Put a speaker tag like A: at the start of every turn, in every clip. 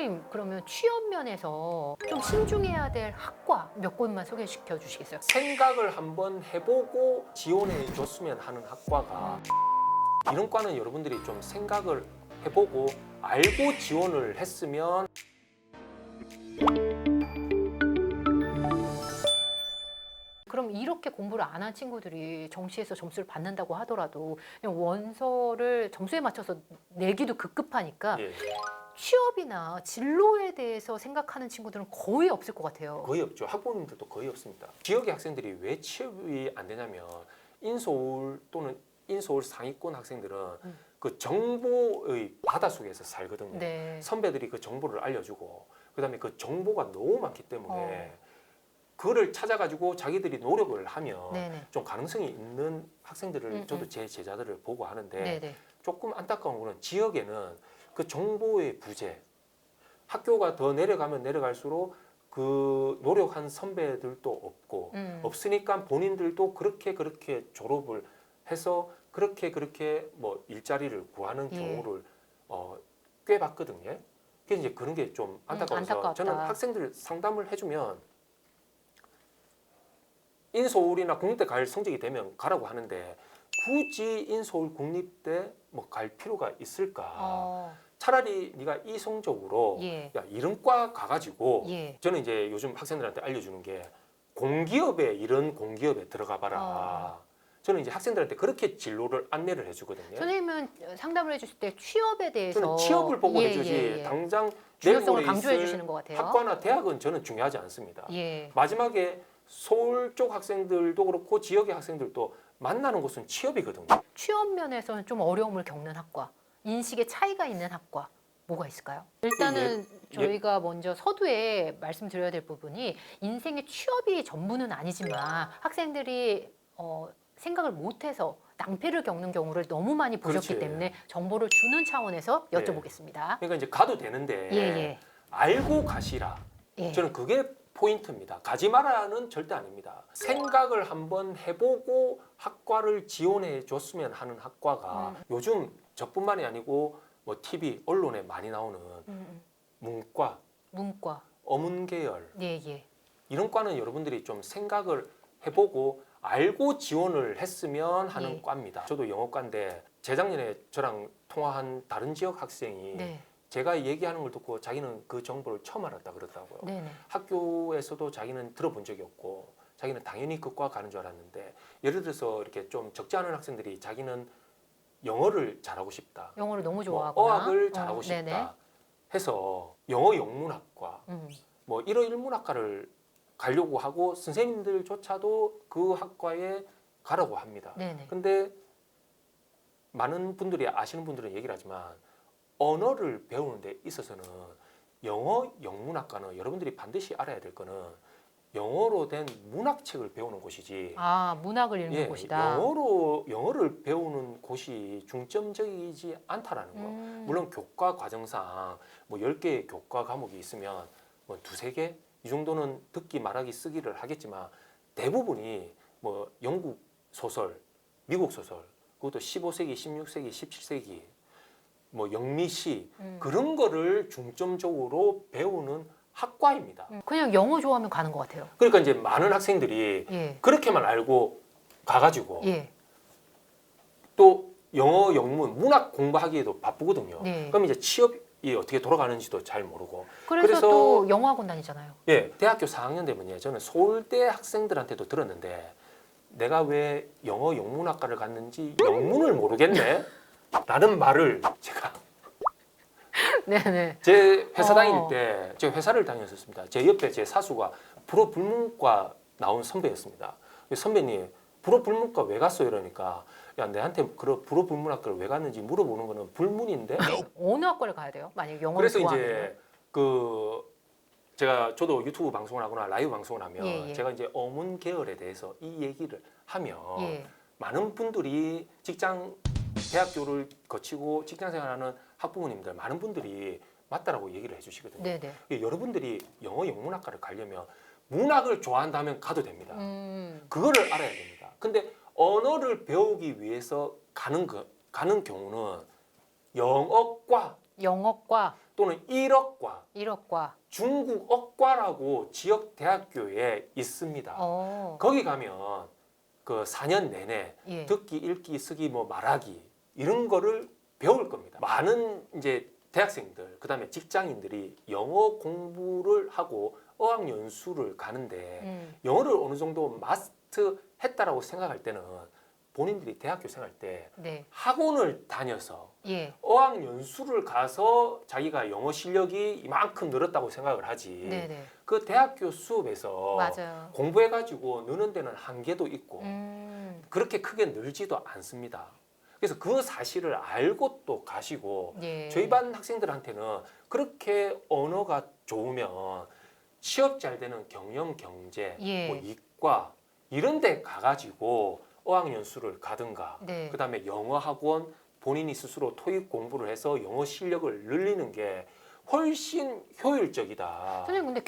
A: 선생님 그러면 취업 면에서 좀 신중해야 될 학과 몇 곳만 소개시켜 주시겠어요?
B: 생각을 한번 해보고 지원해 줬으면 하는 학과가 이런 과는 여러분들이 좀 생각을 해보고 알고 지원을 했으면
A: 그럼 이렇게 공부를 안 한 친구들이 정시에서 점수를 받는다고 하더라도 그냥 원서를 점수에 맞춰서 내기도 급급하니까
B: 예,
A: 취업이나 진로에 대해서 생각하는 친구들은 거의 없을 것 같아요.
B: 거의 없죠. 학부모님들도 거의 없습니다. 지역의 학생들이 왜 취업이 안 되냐면 인서울 또는 인서울 상위권 학생들은 그 정보의 바다 속에서 살거든요.
A: 네.
B: 선배들이 그 정보를 알려주고 그다음에 그 정보가 너무 많기 때문에
A: 어.
B: 그거를 찾아가지고 자기들이 노력을 하면
A: 네네.
B: 좀 가능성이 있는 학생들을 저도 제 제자들을 보고 하는데
A: 네네.
B: 조금 안타까운 거는 지역에는 그 정보의 부재, 학교가 더 내려가면 내려갈수록 그 노력한 선배들도 없고 없으니까 본인들도 그렇게 졸업을 해서 그렇게 뭐 일자리를 구하는
A: 예.
B: 경우를 꽤 봤거든요. 그래서 이제 그런 게 좀 안타까워서
A: 안타깝다.
B: 저는 학생들 상담을 해주면 인서울이나 국립대 갈 성적이 되면 가라고 하는데 굳이 인서울 국립대 뭐 갈 필요가 있을까? 차라리 네가 이성적으로
A: 예.
B: 야 이런 과 가가지고
A: 예.
B: 저는 이제 요즘 학생들한테 알려주는 게 공기업에 이런 공기업에 들어가 봐라. 저는 이제 학생들한테 그렇게 진로를 안내를 해주거든요.
A: 선생님은 상담을 해주실 때 취업에 대해서
B: 저는 취업을 보고 해주지 당장 내일
A: 중요성을
B: 모레
A: 강조해
B: 있을
A: 주시는 것 같아요.
B: 학과나 대학은 저는 중요하지 않습니다.
A: 예.
B: 마지막에 서울 쪽 학생들도 그렇고 지역의 학생들도 만나는 곳은 취업이거든요.
A: 취업 면에서는 좀 어려움을 겪는 학과, 인식의 차이가 있는 학과 뭐가 있을까요? 일단은 저희가 먼저 서두에 말씀드려야 될 부분이 인생의 취업이 전부는 아니지만 학생들이 생각을 못해서 낭패를 겪는 경우를 너무 많이 보셨기
B: 그렇지.
A: 때문에 정보를 주는 차원에서
B: 네.
A: 여쭤보겠습니다.
B: 그러니까 이제 가도 되는데
A: 예.
B: 알고 가시라.
A: 예.
B: 저는 그게 포인트입니다. 가지 마라는 절대 아닙니다. 생각을 한번 해보고 학과를 지원해 줬으면 하는 학과가 요즘 저뿐만이 아니고 뭐 TV, 언론에 많이 나오는 문과,
A: 문과.
B: 어문계열
A: 예.
B: 이런 과는 여러분들이 좀 생각을 해보고 알고 지원을 했으면 하는
A: 예.
B: 과입니다. 저도 영어과인데 재작년에 저랑 통화한 다른 지역 학생이
A: 네.
B: 제가 얘기하는 걸 듣고 자기는 그 정보를 처음 알았다 그러더라고요.
A: 네네.
B: 학교에서도 자기는 들어본 적이 없고 자기는 당연히 그 과 가는 줄 알았는데 예를 들어서 이렇게 좀 적지 않은 학생들이 자기는 영어를 잘하고 싶다.
A: 영어를 너무
B: 뭐
A: 좋아하거나
B: 어학을 잘하고 싶다
A: 네네.
B: 해서 영어 영문학과 뭐 이런 일문학과를 가려고 하고 선생님들조차도 그 학과에 가라고 합니다.
A: 네네.
B: 근데 많은 분들이 아시는 분들은 얘기를 하지만 언어를 배우는 데 있어서는 영어 영문학과는 여러분들이 반드시 알아야 될 거는 영어로 된 문학책을 배우는 곳이지.
A: 아, 문학을 읽는 곳이다.
B: 영어를 배우는 곳이 중점적이지 않다라는 거. 물론 교과 과정상 뭐 10개의 교과 과목이 있으면 뭐 두세 개 이 정도는 듣기 말하기 쓰기를 하겠지만 대부분이 뭐 영국 소설, 미국 소설, 그것도 15세기, 16세기, 17세기 뭐 영미시 그런 거를 중점적으로 배우는 학과입니다.
A: 그냥 영어 좋아하면 가는 것 같아요.
B: 그러니까 이제 많은 학생들이
A: 예.
B: 그렇게만 알고 가가지고
A: 예.
B: 또 영어, 영문, 문학 공부하기에도 바쁘거든요.
A: 네.
B: 그럼 이제 취업이 어떻게 돌아가는지도 잘 모르고.
A: 그래서 또 영어학원 다니잖아요.
B: 예, 대학교 4학년 되면요, 저는 서울대 학생들한테도 들었는데 내가 왜 영어, 영문학과를 갔는지 영문을 모르겠네? 라는 말을 제가
A: 네네.
B: 제 회사 다닐 때 제가 회사를 다녔었습니다. 제 옆에 제 사수가 불어불문과 나온 선배였습니다. 선배님 불어불문과 왜 갔어? 이러니까 야 내한테 그 불어불문학과를 왜 갔는지 물어보는 거는 불문인데.
A: 어느 학과를 가야 돼요? 만약 영어를
B: 그래서
A: 좋아하면.
B: 이제 저도 유튜브 방송을 하거나 라이브 방송을 하면 제가 이제 어문 계열에 대해서 이 얘기를 하면 많은 분들이 대학교를 거치고 직장 생활하는 학부모님들 많은 분들이 맞다라고 얘기를 해주시거든요.
A: 네네.
B: 여러분들이 영어 영문학과를 가려면 문학을 좋아한다면 가도 됩니다. 그거를 알아야 됩니다. 근데 언어를 배우기 위해서 가는 경우는 영어과 또는 일억과,
A: 1억과.
B: 중국어과라고 지역 대학교에 있습니다. 거기 가면 그 4년 내내
A: 예.
B: 듣기, 읽기, 쓰기, 뭐 말하기 이런 거를 배울 겁니다. 많은 이제 대학생들, 그다음에 직장인들이 영어 공부를 하고 어학 연수를 가는데 영어를 어느 정도 마스터했다라고 생각할 때는 본인들이 대학교 생활 때
A: 네.
B: 학원을 다녀서
A: 예.
B: 어학 연수를 가서 자기가 영어 실력이 이만큼 늘었다고 생각을 하지.
A: 네네.
B: 그 대학교 수업에서
A: 맞아요.
B: 공부해가지고 느는 데는 한계도 있고 그렇게 크게 늘지도 않습니다. 그래서 그 사실을 알고 또 가시고
A: 예.
B: 저희 반 학생들한테는 그렇게 언어가 좋으면 취업 잘 되는 경영, 경제,
A: 예.
B: 뭐 이과 이런 데 가가지고 어학연수를 가든가
A: 네.
B: 그다음에 영어 학원 본인이 스스로 토익 공부를 해서 영어 실력을 늘리는 게 훨씬 효율적이다.
A: 선생님 근데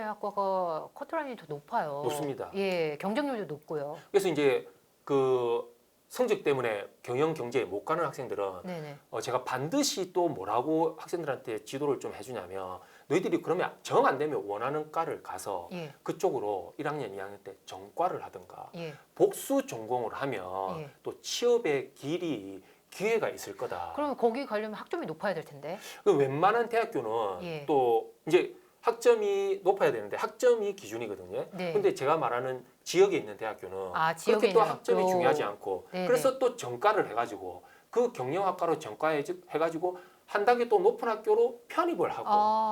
A: 경영경제학과가 커트라인이 더 높아요.
B: 높습니다.
A: 예, 경쟁률도 높고요.
B: 그래서 이제 그 성적 때문에 경영 경제에 못 가는 학생들은
A: 네네.
B: 제가 반드시 또 뭐라고 학생들한테 지도를 좀 해주냐면 너희들이 그러면 정 안 되면 원하는 과를 가서
A: 예.
B: 그쪽으로 1학년, 2학년 때 전과를 하든가
A: 예.
B: 복수 전공을 하면
A: 예.
B: 또 취업의 길이 기회가 있을 거다.
A: 그러면 거기 가려면 학점이 높아야 될 텐데.
B: 그 웬만한 대학교는
A: 예.
B: 또 이제 학점이 높아야 되는데 학점이 기준이거든요.
A: 네.
B: 근데 제가 말하는 지역에 있는 대학교는
A: 아, 지역에
B: 그렇게 또
A: 있는
B: 학점이
A: 학교.
B: 중요하지 않고
A: 네네.
B: 그래서 또 전과를 해가지고 그 경영학과로 전과해가지고 한 단계 또 높은 학교로 편입을 하고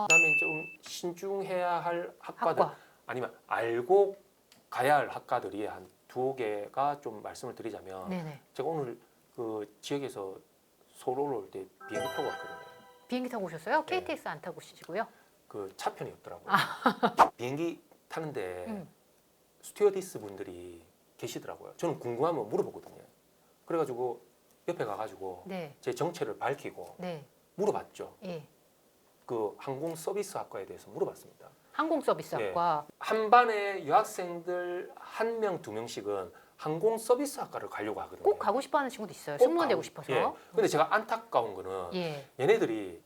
B: 그다음에 좀 신중해야 할 학과들
A: 학과.
B: 아니면 알고 가야 할 학과들이 한 2개가 좀 말씀을 드리자면
A: 네네.
B: 제가 오늘 그 지역에서 서울 올 때 비행기 타고 왔거든요.
A: 비행기 타고 오셨어요?
B: 네.
A: KTX 안 타고 오시고요?
B: 그 차편이 없더라고요. 비행기 타는데
A: 음.
B: 스튜어디스 분들이 계시더라고요. 저는 궁금하면 물어보거든요. 그래가지고 옆에 가가지고
A: 네.
B: 제 정체를 밝히고
A: 네.
B: 물어봤죠.
A: 예.
B: 그 항공 서비스 학과에 대해서 물어봤습니다.
A: 항공 서비스학과.
B: 한 반에 여학생들 1명, 2명씩은 항공 서비스 학과를 가려고 하거든요.
A: 꼭 가고 싶어 하는 친구도 있어요.
B: 꼭
A: 승무원
B: 가고
A: 되고 싶어서.
B: 예. 근데 제가 안타까운 거는
A: 예.
B: 얘네들이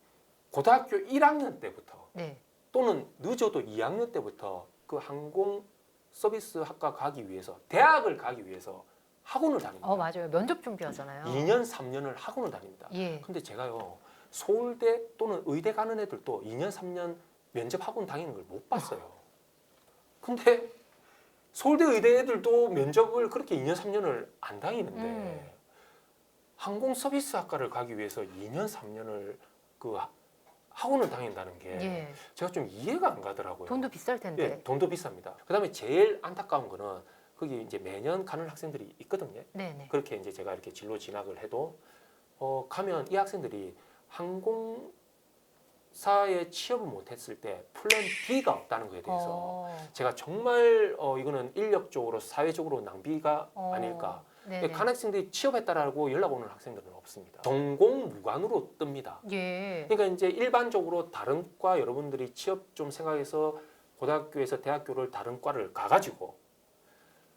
B: 고등학교 1학년 때부터
A: 네.
B: 또는 늦어도 2학년 때부터 그 항공 서비스 학과 가기 위해서 대학을 가기 위해서 학원을 다닙니다.
A: 맞아요. 면접 준비하잖아요.
B: 2년, 3년을 학원을 다닙니다.
A: 예.
B: 근데 제가요 서울대 또는 의대 가는 애들도 2년, 3년 면접 학원 다니는 걸 못 봤어요. 근데 서울대 의대 애들도 면접을 그렇게 2년, 3년을 안 다니는데 항공 서비스 학과를 가기 위해서 2년, 3년을 그 학원을 다닌다는 게
A: 예.
B: 제가 좀 이해가 안 가더라고요.
A: 돈도 비쌀 텐데.
B: 예, 돈도 비쌉니다. 그다음에 제일 안타까운 거는 거기 이제 매년 가는 학생들이 있거든요.
A: 네네.
B: 그렇게 이제 제가 이렇게 진로 진학을 해도 가면 이 학생들이 항공사에 취업을 못했을 때 플랜 B가 없다는 거에 대해서 제가 정말 이거는 인력적으로 사회적으로 낭비가 아닐까.
A: 네네.
B: 간 학생들이 취업했다라고 연락 오는 학생들은 없습니다. 전공 무관으로 뜹니다.
A: 예.
B: 그러니까 이제 일반적으로 다른 과 여러분들이 취업 좀 생각해서 고등학교에서 대학교를 다른 과를 가가지고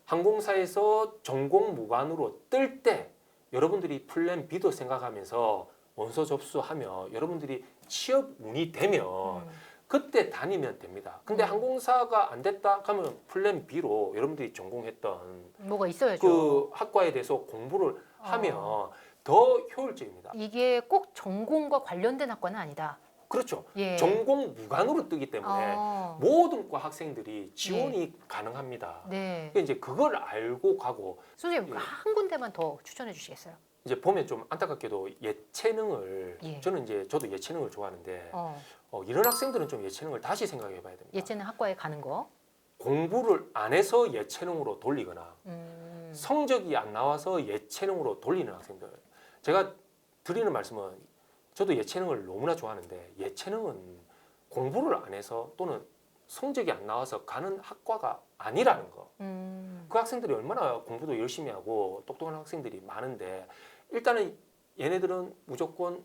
B: 항공사에서 전공 무관으로 뜰 때 여러분들이 플랜 B도 생각하면서 원서 접수하며 여러분들이 취업 운이 되면 그때 다니면 됩니다. 근데 항공사가 안 됐다 하면 플랜 B로 여러분들이 전공했던
A: 뭐가 있어야죠.
B: 그 학과에 대해서 공부를 하면 더 효율적입니다.
A: 이게 꼭 전공과 관련된 학과는 아니다.
B: 그렇죠.
A: 예.
B: 전공 무관으로 뜨기 때문에 모든 과 학생들이 지원이 가능합니다.
A: 네.
B: 그러니까 이제 그걸 알고 가고
A: 선생님
B: 예.
A: 한 군데만 더 추천해 주시겠어요?
B: 이제 보면 좀 안타깝게도 예체능을
A: 예.
B: 저도 예체능을 좋아하는데
A: 어.
B: 이런 학생들은 좀 예체능을 다시 생각해 봐야 됩니다.
A: 예체능 학과에 가는 거.
B: 공부를 안 해서 예체능으로 돌리거나 성적이 안 나와서 예체능으로 돌리는 학생들. 제가 드리는 말씀은 저도 예체능을 너무나 좋아하는데 예체능은 공부를 안 해서 또는 성적이 안 나와서 가는 학과가 아니라는 거. 그 학생들이 얼마나 공부도 열심히 하고 똑똑한 학생들이 많은데 일단은 얘네들은 무조건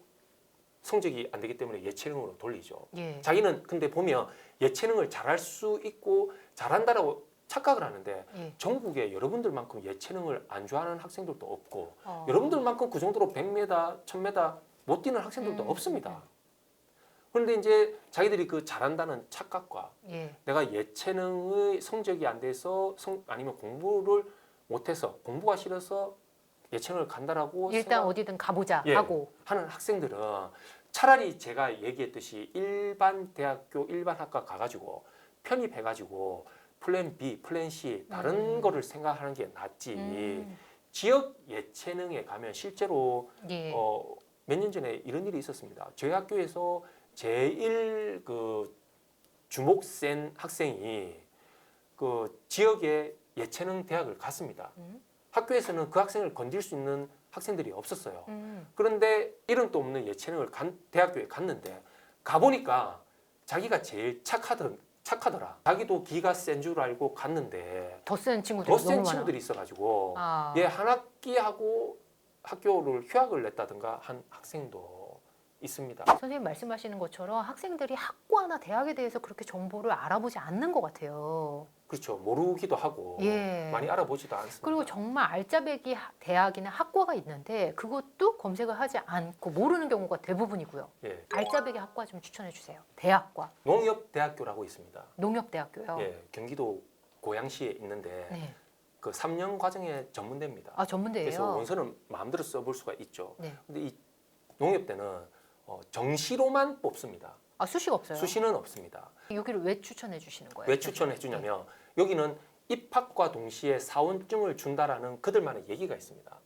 B: 성적이 안 되기 때문에 예체능으로 돌리죠.
A: 예.
B: 자기는 근데 보면 예체능을 잘할 수 있고 잘한다라고 착각을 하는데
A: 예.
B: 전국에 여러분들만큼 예체능을 안 좋아하는 학생들도 없고 여러분들만큼 그 정도로 100m, 1000m 못 뛰는 학생들도 없습니다. 그런데 이제 자기들이 그 잘한다는 착각과
A: 예.
B: 내가 예체능의 성적이 안 돼서 아니면 공부를 못해서 공부가 싫어서 예체능을 간다라고
A: 일단 어디든 가보자
B: 예.
A: 하고.
B: 하는 학생들은 차라리 제가 얘기했듯이 일반 대학교 일반 학과 가가지고 편입해가지고 플랜 B, 플랜 C 다른 거를 생각하는 게 낫지. 지역 예체능에 가면 실제로
A: 예.
B: 몇 년 전에 이런 일이 있었습니다. 저희 학교에서 제일 그 주목 센 학생이 그 지역의 예체능 대학을 갔습니다. 학교에서는 그 학생을 건질 수 있는 학생들이 없었어요. 그런데 이름도 없는 예체능을 대학교에 갔는데 가보니까 자기가 제일 착하더라. 자기도 기가 센 줄 알고 갔는데
A: 더 센 친구들이
B: 더
A: 너무
B: 센
A: 많아.
B: 친구들이 있어가지고
A: 아.
B: 얘 한 학기하고 학교를 휴학을 냈다든가 한 학생도 있습니다.
A: 선생님 말씀하시는 것처럼 학생들이 학과나 대학에 대해서 그렇게 정보를 알아보지 않는 것 같아요.
B: 그렇죠. 모르기도 하고
A: 예.
B: 많이 알아보지도 않습니다.
A: 그리고 정말 알짜배기 대학이나 학과가 있는데 그것도 검색을 하지 않고 모르는 경우가 대부분이고요.
B: 예.
A: 알짜배기 학과 좀 추천해 주세요. 대학과.
B: 농협대학교라고 있습니다.
A: 농협대학교요.
B: 예, 경기도 고양시에 있는데
A: 네.
B: 그 3년 과정의 전문대입니다.
A: 아, 전문대예요.
B: 그래서 원서는 마음대로 써볼 수가 있죠.
A: 네.
B: 근데 이 농협대는 정시로만 뽑습니다.
A: 아, 수시가 없어요.
B: 수시는 없습니다.
A: 여기를 왜 추천해 주시는 거예요?
B: 왜 추천해 주냐면 여기는 입학과 동시에 사원증을 준다라는 그들만의 얘기가 있습니다.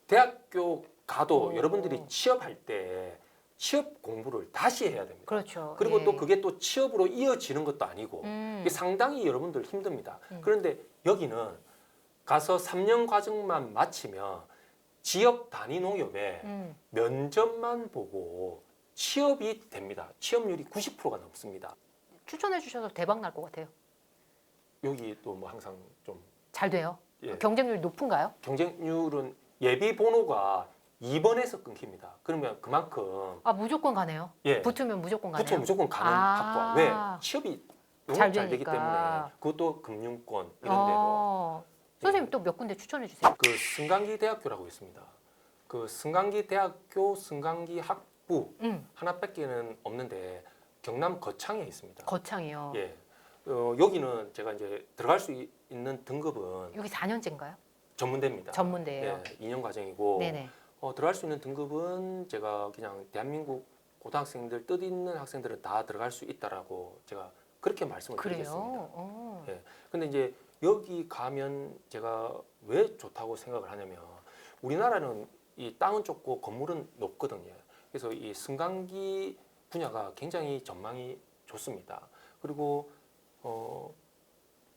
B: 대학교 가도
A: 오.
B: 여러분들이 취업할 때 취업 공부를 다시 해야 됩니다.
A: 그렇죠.
B: 그리고
A: 예.
B: 또 그게 또 취업으로 이어지는 것도 아니고 이게 상당히 여러분들 힘듭니다. 그런데 여기는 가서 3년 과정만 마치면 지역 단위 농협에 면접만 보고 취업이 됩니다. 취업률이 90%가 넘습니다.
A: 추천해 주셔서 대박 날 것 같아요.
B: 여기 또 뭐 항상 좀
A: 잘 돼요.
B: 예,
A: 경쟁률이 높은가요?
B: 경쟁률은 예비 번호가 2번에서 끊깁니다. 그러면 그만큼
A: 아, 무조건 가네요.
B: 예,
A: 붙으면 무조건 가네요.
B: 붙으면 무조건 가는
A: 아.
B: 학과. 왜? 취업이 너무
A: 잘
B: 잘 되기
A: 되니까.
B: 때문에 그것도 금융권 이런 데로.
A: 선생님 또 몇 군데 추천해 주세요.
B: 그 승강기 대학교라고 있습니다. 그 승강기 대학교 승강기 학부 하나밖에는 없는데 경남 거창에 있습니다.
A: 거창이요.
B: 예. 여기는 제가 이제 들어갈 수 있는 등급은
A: 여기 4년제인가요?
B: 전문대입니다.
A: 전문대예요.
B: 예, 2년 과정이고
A: 네네.
B: 들어갈 수 있는 등급은 제가 그냥 대한민국 고등학생들 뜻 있는 학생들은 다 들어갈 수 있다라고 제가 그렇게 말씀을 드리겠습니다.
A: 그래요?
B: 예. 근데 이제 여기 가면 제가 왜 좋다고 생각을 하냐면 우리나라는 이 땅은 좁고 건물은 높거든요. 그래서 이 승강기 분야가 굉장히 전망이 좋습니다. 그리고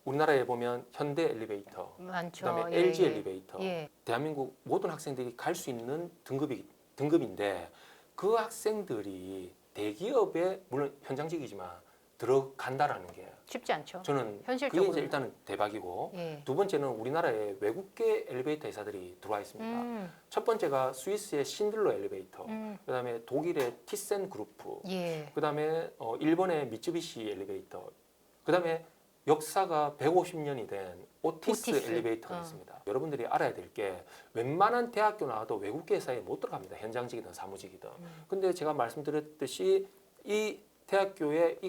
B: 우리나라에 보면 현대 엘리베이터,
A: 많죠.
B: 그다음에
A: 예,
B: LG
A: 예.
B: 엘리베이터,
A: 예.
B: 대한민국 모든 학생들이 갈 수 있는 등급인데 그 학생들이 대기업에 물론 현장직이지만 들어간다라는 게
A: 쉽지 않죠.
B: 저는 그게
A: 현실적으로.
B: 이제 일단은 대박이고
A: 예.
B: 두 번째는 우리나라에 외국계 엘리베이터 회사들이 들어와 있습니다. 첫 번째가 스위스의 신들러 엘리베이터, 그다음에 독일의 티센 그룹프,
A: 예.
B: 그다음에 일본의 미쯔비시 엘리베이터, 그다음에 역사가 150년이 된 오티스 엘리베이터가 있습니다. 여러분들이 알아야 될 게 웬만한 대학교 나와도 외국계 회사에 못 들어갑니다. 현장직이든 사무직이든. 근데 제가 말씀드렸듯이 이 대학교에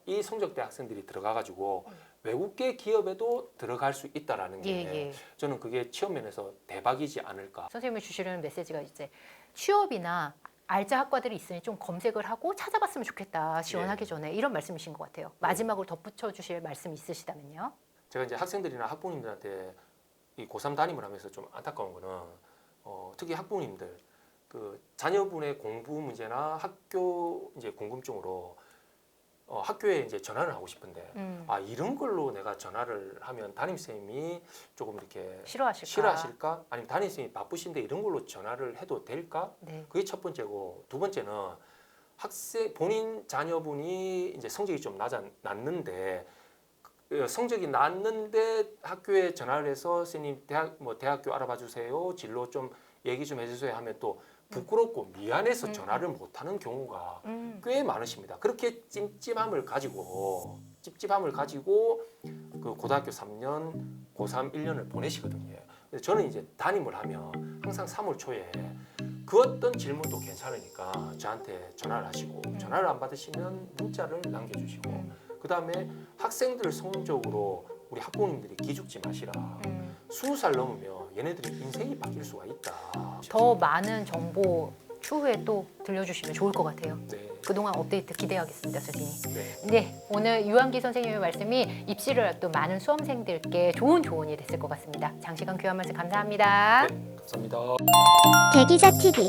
B: 이 성적대 학생들이 들어가가지고 외국계 기업에도 들어갈 수 있다라는 게
A: 예.
B: 저는 그게 취업 면에서 대박이지 않을까.
A: 선생님이 주시려는 메시지가 이제 취업이나 알짜 학과들이 있으니 좀 검색을 하고 찾아봤으면 좋겠다. 지원하기 전에 이런 말씀이신 것 같아요. 마지막으로 덧붙여 주실 말씀 있으시다면요.
B: 제가 이제 학생들이나 학부모님들한테 이 고3 담임을 하면서 좀 안타까운 거는 특히 학부모님들 그 자녀분의 공부 문제나 학교 이제 궁금증으로 학교에 이제 전화를 하고 싶은데 이런 걸로 내가 전화를 하면 담임쌤이 조금 이렇게 싫어하실까? 아니면 담임쌤이 바쁘신데 이런 걸로 전화를 해도 될까?
A: 네.
B: 그게 첫 번째고 두 번째는 본인 자녀분이 이제 성적이 좀 낮는데 성적이 낮는데 학교에 전화를 해서 선생님 대학교 알아봐 주세요. 진로 좀 얘기 좀 해주세요 하면 또 부끄럽고 미안해서 전화를 못하는 경우가 꽤 많으십니다. 그렇게 찜찜함을 가지고 그 고등학교 3년, 고3 1년을 보내시거든요. 그래서 저는 이제 담임을 하면 항상 3월 초에 그 어떤 질문도 괜찮으니까 저한테 전화를 하시고 전화를 안 받으시면 문자를 남겨주시고 그 다음에 학생들 성적으로 우리 학부모님들이 기죽지 마시라. 20살 넘으면 얘네들이 인생이 바뀔 수가 있다.
A: 더 많은 정보 추후에 또 들려주시면 좋을 것 같아요.
B: 네.
A: 그동안 업데이트 기대하겠습니다, 선생님.
B: 네.
A: 네, 오늘 유한기 선생님의 말씀이 입시를 앞둔 많은 수험생들께 좋은 조언이 됐을 것 같습니다. 장시간 귀한 말씀 감사합니다.
B: 네, 감사합니다.
C: 대기자 TV